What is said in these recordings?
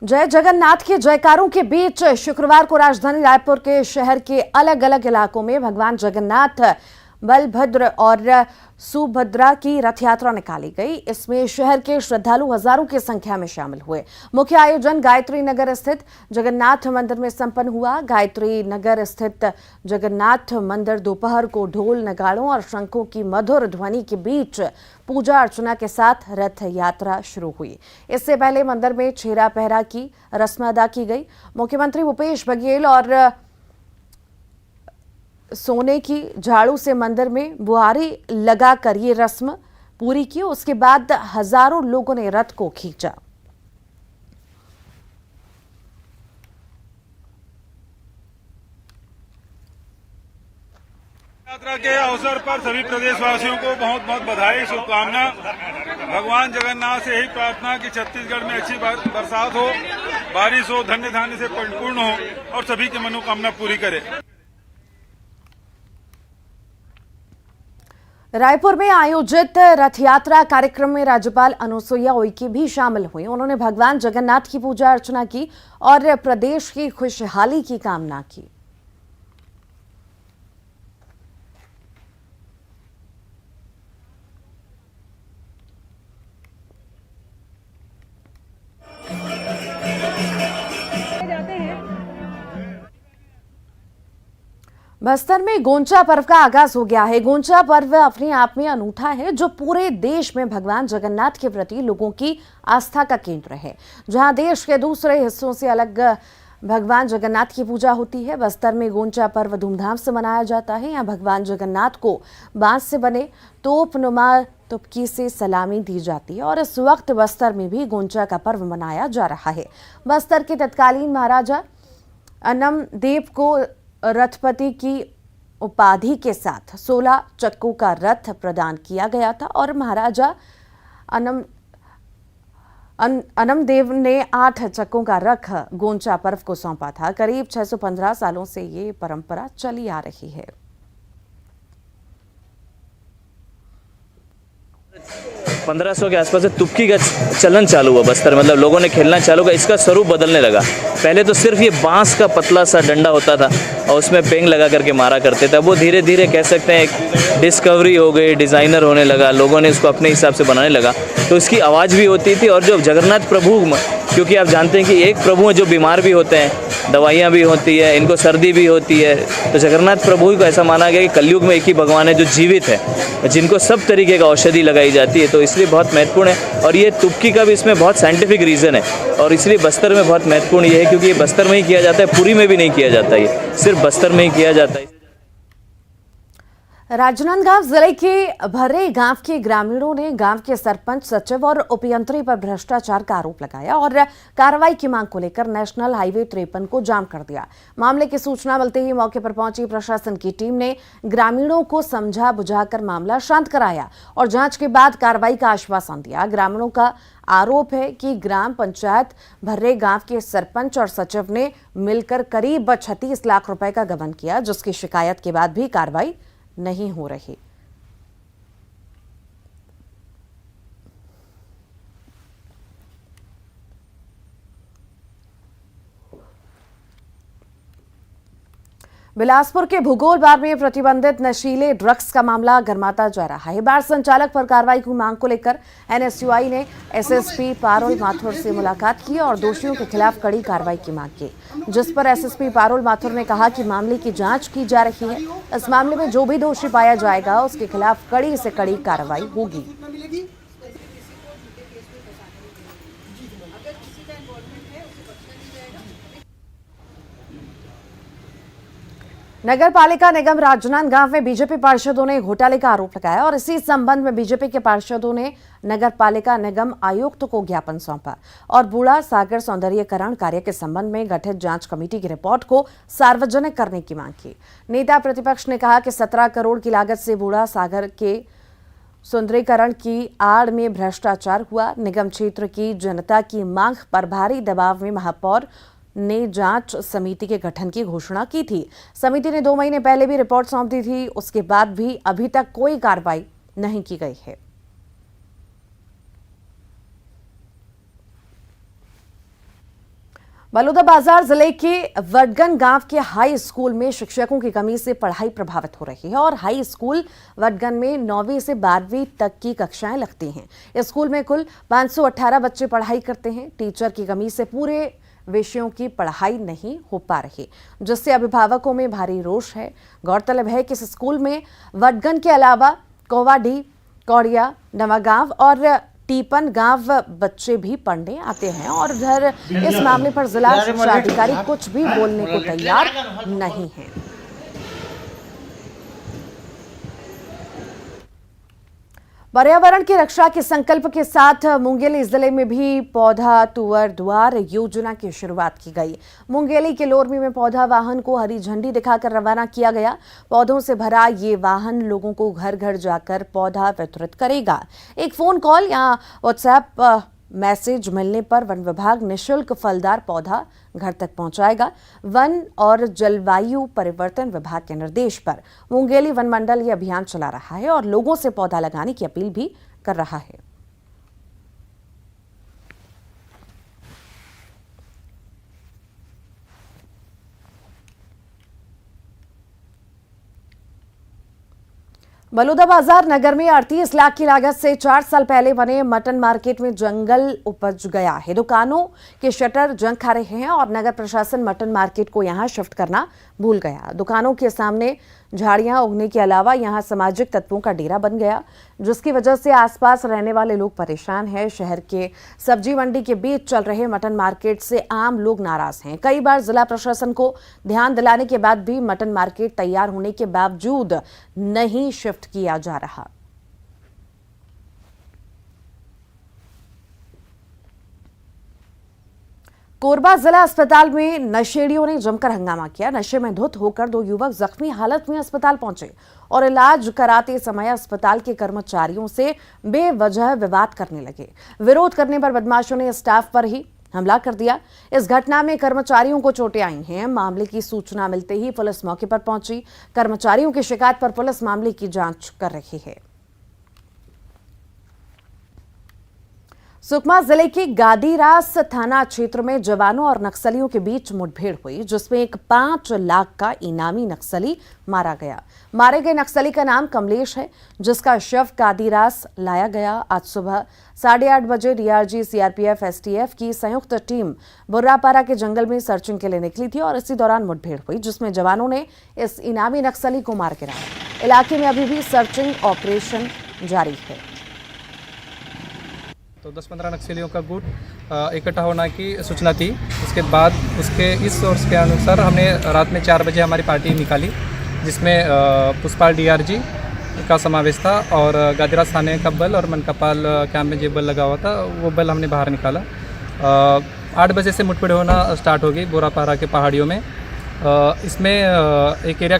जय जगन्नाथ के जयकारों के बीच शुक्रवार को राजधानी रायपुर के शहर के अलग अलग इलाकों में भगवान जगन्नाथ, बलभद्र और सुभद्रा की रथ यात्रा निकाली गई। इसमें शहर के श्रद्धालु हजारों की संख्या में शामिल हुए। मुख्य आयोजन गायत्री नगर स्थित जगन्नाथ मंदिर में संपन्न हुआ। गायत्री नगर स्थित जगन्नाथ मंदिर दोपहर को ढोल, नगाड़ों और शंखों की मधुर ध्वनि के बीच पूजा अर्चना के साथ रथ यात्रा शुरू हुई। इससे पहले मंदिर में छेरा पहरा की रस्म अदा की गई। मुख्यमंत्री भूपेश बघेल और सोने की झाड़ू से मंदिर में बुआरी लगाकर ये रस्म पूरी की। उसके बाद हजारों लोगों ने रथ को खींचा। यात्रा के अवसर पर सभी प्रदेशवासियों को बहुत बहुत बधाई, शुभकामना। भगवान जगन्नाथ से यही प्रार्थना कि छत्तीसगढ़ में अच्छी बरसात हो, बारिश हो, धन्य धान्य से परिपूर्ण हो और सभी की मनोकामना पूरी करे। रायपुर में आयोजित रथ यात्रा कार्यक्रम में राज्यपाल अनुसुईया उइके भी शामिल हुई। उन्होंने भगवान जगन्नाथ की पूजा अर्चना की और प्रदेश की खुशहाली की कामना की। बस्तर में गोंचा पर्व का आगाज हो गया है। गोंचा पर्व अपने आप में अनूठा है, जो पूरे देश में भगवान जगन्नाथ के प्रति लोगों की आस्था का केंद्र है। जहां देश के दूसरे हिस्सों से अलग भगवान जगन्नाथ की पूजा होती है, बस्तर में गोंचा पर्व धूमधाम से मनाया जाता है। यहाँ भगवान जगन्नाथ को बांस से बने तोपनुमा तुपकी से सलामी दी जाती है और इस वक्त बस्तर में भी गोंचा का पर्व मनाया जा रहा है। बस्तर के तत्कालीन महाराजा अनमदेव को रथपति की उपाधि के साथ 16 चक्कों का रथ प्रदान किया गया था और महाराजा अनमदेव ने 8 चक्कों का रथ गोंचा पर्व को सौंपा था। करीब 615 सालों से ये परंपरा चली आ रही है। 1500 के आसपास से तुपकी का चलन चालू हुआ बस्तर, मतलब लोगों ने खेलना चालू किया। इसका स्वरूप बदलने लगा। पहले तो सिर्फ ये बांस का पतला सा डंडा होता था और उसमें पेंग लगा करके मारा करते थे। वो धीरे धीरे कह सकते हैं एक डिस्कवरी हो गई, डिज़ाइनर होने लगा, लोगों ने इसको अपने हिसाब से बनाने लगा। तो इसकी आवाज़ भी होती थी और जो जगन्नाथ प्रभु, क्योंकि आप जानते हैं कि एक प्रभु जो बीमार भी होते हैं, दवाइयाँ भी होती है, इनको सर्दी भी होती है, तो जगन्नाथ प्रभु को ऐसा माना गया कि कलयुग में एक ही भगवान है जो जीवित है, जिनको सब तरीके का औषधि लगाई जाती है। तो इसलिए बहुत महत्वपूर्ण है और ये तुपकी का भी इसमें बहुत साइंटिफिक रीज़न है और इसलिए बस्तर में बहुत महत्वपूर्ण ये है क्योंकि ये बस्तर में ही किया जाता है, पुरी में भी नहीं किया जाता, ये सिर्फ बस्तर में ही किया जाता है। राजनांदगांव जिले के भर्रे गांव के ग्रामीणों ने गांव के सरपंच, सचिव और उपयंत्री पर भ्रष्टाचार का आरोप लगाया और कार्रवाई की मांग को लेकर नेशनल हाईवे 53 को जाम कर दिया। मामले की सूचना मिलते ही मौके पर पहुंची प्रशासन की टीम ने ग्रामीणों को समझा बुझाकर मामला शांत कराया और जांच के बाद कार्रवाई का आश्वासन दिया। ग्रामीणों का आरोप है कि ग्राम पंचायत भर्रे गांव के सरपंच और सचिव ने मिलकर करीब 36 लाख रुपए का गबन किया, जिसकी शिकायत के बाद भी कार्रवाई नहीं हो रही। बिलासपुर के भूगोल बार में प्रतिबंधित नशीले ड्रग्स का मामला गर्माता जा रहा है। बार संचालक पर कार्रवाई की मांग को लेकर एनएसयूआई ने एसएसपी पारुल माथुर से मुलाकात की और दोषियों के खिलाफ कड़ी कार्रवाई की मांग की, जिस पर एसएसपी पारुल माथुर ने कहा कि मामले की जांच की जा रही है। इस मामले में जो भी दोषी पाया जाएगा उसके खिलाफ कड़ी से कड़ी कार्रवाई होगी। नगर पालिका निगम राजनांदगांव में बीजेपी पार्षदों ने घोटाले का आरोप लगाया और इसी संबंध में बीजेपी के पार्षदों ने नगर पालिका निगम आयुक्त को ज्ञापन सौंपा और बूढ़ा सागर सौंदर्यीकरण कार्य के संबंध में गठित जांच कमेटी की रिपोर्ट को सार्वजनिक करने की मांग की। नेता प्रतिपक्ष ने कहा कि 17 करोड़ की लागत से बूढ़ा सागर के सुंदरीकरण की आड़ में भ्रष्टाचार हुआ। निगम क्षेत्र की जनता की मांग पर भारी दबाव में महापौर ने जांच समिति के गठन की घोषणा की थी। समिति ने 2 महीने पहले भी रिपोर्ट सौंप दी थी, उसके बाद भी अभी तक कोई कार्रवाई नहीं की गई है। बलौदाबाजार जिले के वडगन गांव के हाई स्कूल में शिक्षकों की कमी से पढ़ाई प्रभावित हो रही है और हाई स्कूल वडगन में 9वीं से 12वीं तक की कक्षाएं लगती हैं। इस स्कूल में कुल 518 बच्चे पढ़ाई करते हैं। टीचर की कमी से पूरे विषयों की पढ़ाई नहीं हो पा रही, जिससे अभिभावकों में भारी रोष है। गौरतलब है कि इस स्कूल में वडगन के अलावा कोवाडी, कौड़िया, नवागांव और टीपन गांव बच्चे भी पढ़ने आते हैं और उधर इस मामले पर जिला शिक्षा अधिकारी कुछ भी बोलने को तैयार नहीं है। पर्यावरण की रक्षा के संकल्प के साथ मुंगेली जिले में भी पौधा तुअर द्वार योजना की शुरुआत की गई। मुंगेली के लोरमी में पौधा वाहन को हरी झंडी दिखाकर रवाना किया गया। पौधों से भरा ये वाहन लोगों को घर घर जाकर पौधा वितरित करेगा। एक फोन कॉल या व्हाट्सएप मैसेज मिलने पर वन विभाग निःशुल्क फलदार पौधा घर तक पहुंचाएगा। वन और जलवायु परिवर्तन विभाग के निर्देश पर मुंगेली वन मंडल ये अभियान चला रहा है और लोगों से पौधा लगाने की अपील भी कर रहा है। बलौदाबाजार नगर में 38 लाख की लागत से 4 साल पहले बने मटन मार्केट में जंगल उपज गया है। दुकानों के शटर जंग खा रहे हैं और नगर प्रशासन मटन मार्केट को यहां शिफ्ट करना भूल गया। दुकानों के सामने झाड़ियां उगने के अलावा यहां सामाजिक तत्वों का डेरा बन गया, जिसकी वजह से आसपास रहने वाले लोग परेशान हैं। शहर के सब्जी मंडी के बीच चल रहे मटन मार्केट से आम लोग नाराज हैं। कई बार जिला प्रशासन को ध्यान दिलाने के बाद भी मटन मार्केट तैयार होने के बावजूद नहीं शिफ्ट किया जा रहा। कोरबा जिला अस्पताल में नशेड़ियों ने जमकर हंगामा किया। नशे में धुत होकर 2 युवक जख्मी हालत में अस्पताल पहुंचे और इलाज कराते समय अस्पताल के कर्मचारियों से बेवजह विवाद करने लगे। विरोध करने पर बदमाशों ने स्टाफ पर ही हमला कर दिया। इस घटना में कर्मचारियों को चोटें आई हैं। मामले की सूचना मिलते ही पुलिस मौके पर पहुंची। कर्मचारियों की शिकायत पर पुलिस मामले की जांच कर रही है। सुकमा जिले के गादीरास थाना क्षेत्र में जवानों और नक्सलियों के बीच मुठभेड़ हुई, जिसमें एक 5 लाख का इनामी नक्सली मारा गया। मारे गए नक्सली का नाम कमलेश है, जिसका शव गादीरास लाया गया। आज सुबह 8:30 बजे डीआरजी, सीआरपीएफ, एसटीएफ की संयुक्त टीम बुर्रापारा के जंगल में सर्चिंग के लिए निकली थी और इसी दौरान मुठभेड़ हुई, जिसमें जवानों ने इस इनामी नक्सली को मार गिराया। इलाके में अभी भी सर्चिंग ऑपरेशन जारी है। तो 10-15 नक्सलियों का गुट इकट्ठा होने की सूचना थी। उसके बाद इस सोर्स के अनुसार हमने रात में 4 बजे हमारी पार्टी निकाली, जिसमें पुष्पाल डीआरजी का समावेश था और गादीरास थाने का बल और मनकापाल कैंप में जो बल लगा हुआ था वो बल हमने बाहर निकाला। 8 बजे से मुठभेड़ होना स्टार्ट हो गई बोरापारा के पहाड़ियों में। इसमें एक area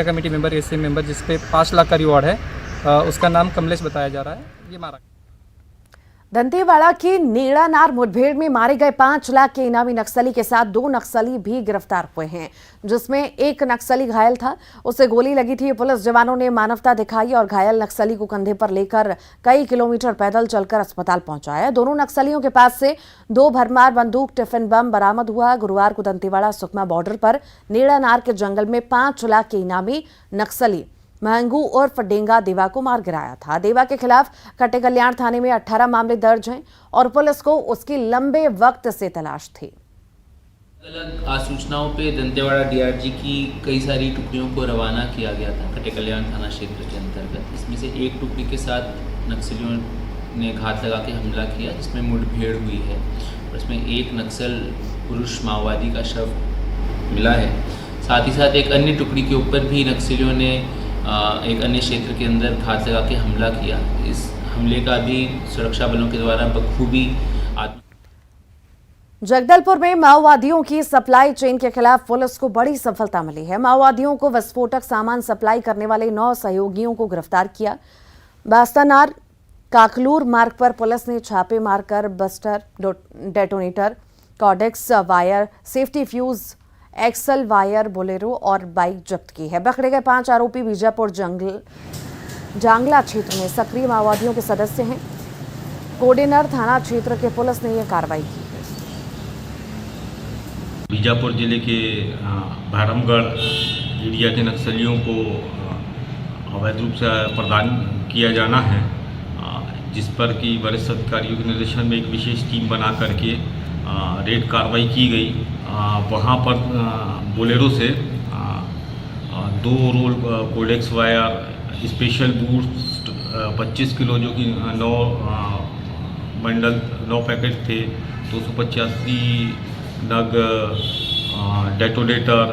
committee member, AC member, जिसपे 5 लाख का रिवॉर्ड है, उसका नाम कमलेश बताया जा रहा है, ये मारा। दंतेवाड़ा की नेड़ानार मुठभेड़ में मारे गए 5 लाख के इनामी नक्सली के साथ 2 नक्सली भी गिरफ्तार हुए हैं, जिसमें एक नक्सली घायल था, उसे गोली लगी थी। पुलिस जवानों ने मानवता दिखाई और घायल नक्सली को कंधे पर लेकर कई किलोमीटर पैदल चलकर अस्पताल पहुंचाया। दोनों नक्सलियों के पास से 2 भरमार बंदूक, टिफिन बम बरामद हुआ। गुरुवार को दंतेवाड़ा सुकमा बॉर्डर पर नेड़ानार के जंगल में 5 लाख के इनामी नक्सली महंगू उर्फ डेंगा देवा को मार गिराया था। देवा के खिलाफ कटे कल्याण थाने में 18 मामले दर्ज हैं और पुलिस को उसकी लंबे वक्त से तलाश थी। अलग आसूचनाओं पे दंतेवाड़ा डीआरजी की कई सारी टुकड़ियों को रवाना किया गया था कटे कल्याण थाना क्षेत्र के अंतर्गत। इसमें से एक टुकड़ी के साथ नक्सलियों ने घात लगा के हमला किया, जिसमें मुठभेड़ हुई है और इसमें एक नक्सल पुरुष माओवादी का शव मिला है। साथ ही साथ एक अन्य टुकड़ी के ऊपर भी नक्सलियों ने एक अन्य क्षेत्र के अंदर घात लगा के हमला किया। इस हमले का भी सुरक्षा बलों के द्वारा बखूबी जगदलपुर में माओवादियों की सप्लाई चेन के खिलाफ पुलिस को बड़ी सफलता मिली है। माओवादियों को विस्फोटक सामान सप्लाई करने वाले 9 सहयोगियों को गिरफ्तार किया। बास्तानार काकलूर मार्ग पर पुलिस ने छापे मारकर booster, detonator, cordex wire, safety fuse, excel wire, Bolero और बाइक जब्त की है। पकड़े गए 5 आरोपी बीजापुर जांगला क्षेत्र में सक्रिय माओवादियों के सदस्य हैं। कोडेनर थाना क्षेत्र के पुलिस ने यह कार्रवाई की है। बीजापुर जिले के बहरमगढ़ एरिया के नक्सलियों को अवैध रूप से प्रदान किया जाना है, जिस पर कि वरिष्ठ अधिकारियों के निर्देशन में एक विशेष टीम बना करके रेड कार्रवाई की गई। वहाँ पर बोलेरो से 2 roll cordex wire, special boost 25 kilo जो कि 9 बंडल 9 पैकेट थे, 285 नग डेटोनेटर,